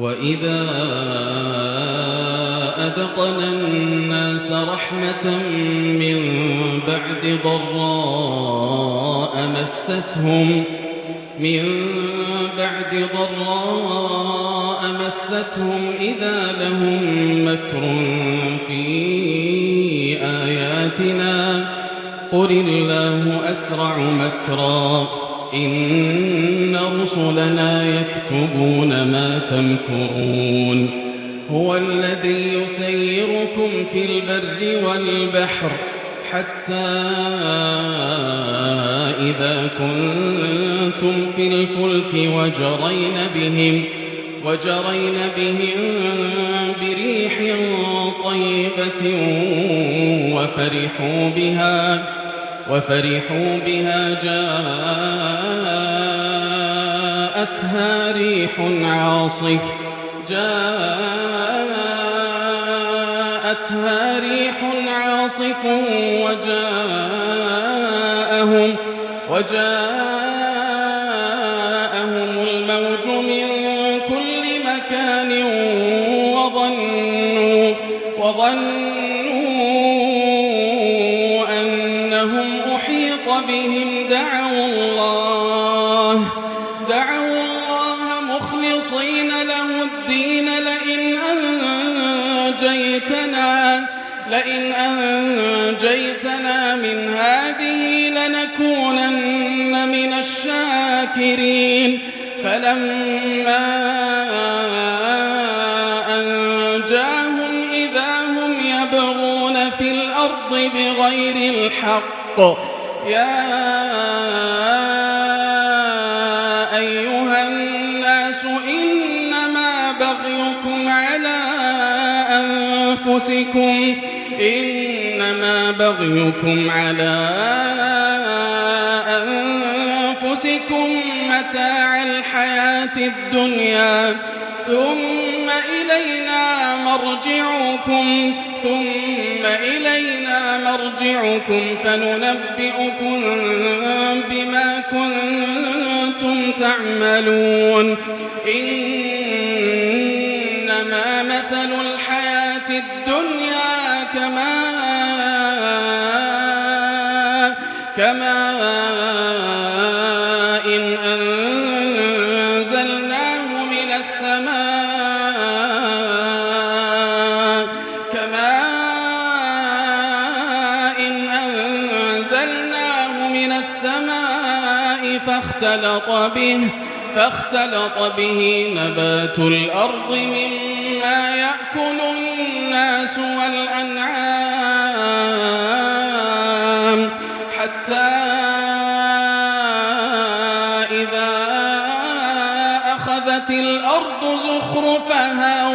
وإذا أذقنا الناس رحمة من بعد ضراء مستهم إذا لهم مكر في آياتنا قل الله أسرع مكرا إن رسلنا يكتبون ما تمكرون هو الذي يسيركم في البر والبحر حتى إذا كنتم في الفلك وجرين بهم بريح طيبة وفرحوا بها جاءتها ريح عاصف وجاءهم الموج من كل مكان وظنوا أنهم أحيط بهم دعوا الله مخلصين له الدين لئن أنجيتنا من هذه لنكونن من الشاكرين فلما أنجاهم إذا هم يبغون في الأرض بغير الحق يا أيها الناس إنما بغيكم على أنفسكم متاع الحياة الدنيا ثم إلينا مرجعكم فننبئكم بما كنتم تعملون إنما مثل الحياة الدنيا كماء إن أنزلناه من السماء فاختلط به نبات الأرض مما يأكل الناس والأنعام حتى إذا أخذت الأرض زخرفها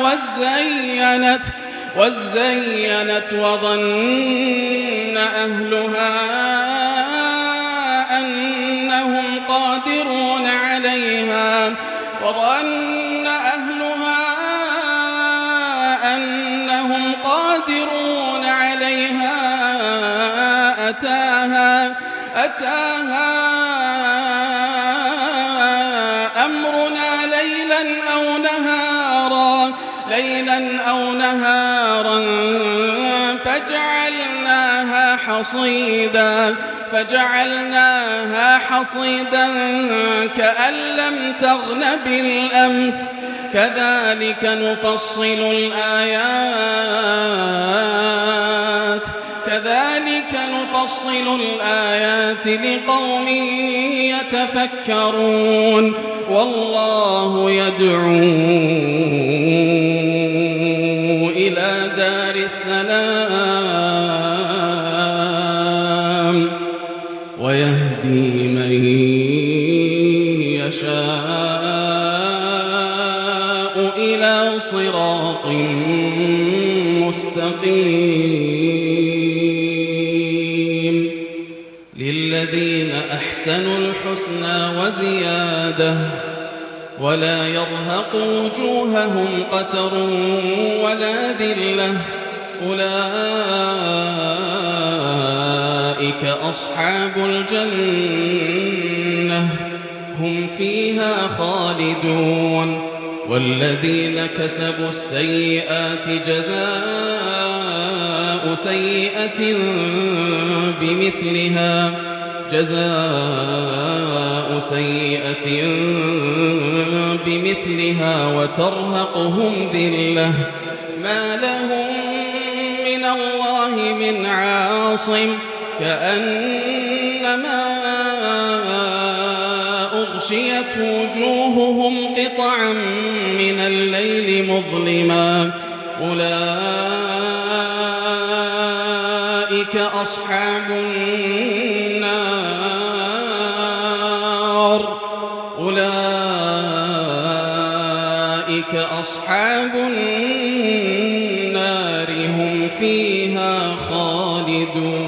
وزينت وظن أهلها أنهم قادرون عليها أتاها أمرنا ليلا أو نهارا فجعلناها حصيدا كأن لم تغن بالأمس كذلك نفصل الآيات لقوم يتفكرون والله يدعو إلى دار السلام ويهدي من يشاء إلى صراط مستقيم للذين أحسنوا الحسنى وزيادة ولا يرهق وجوههم قتر ولا ذلة أولئك أصحاب الجنة هم فيها خالدون والذين كسبوا السيئات جزاء سيئة بمثلها وترهقهم ذلة ما لهم من الله من عاصم كأنما أغشيت وجوههم قطعا من الليل مظلما أولئك أصحاب النار هم فيها خالدون.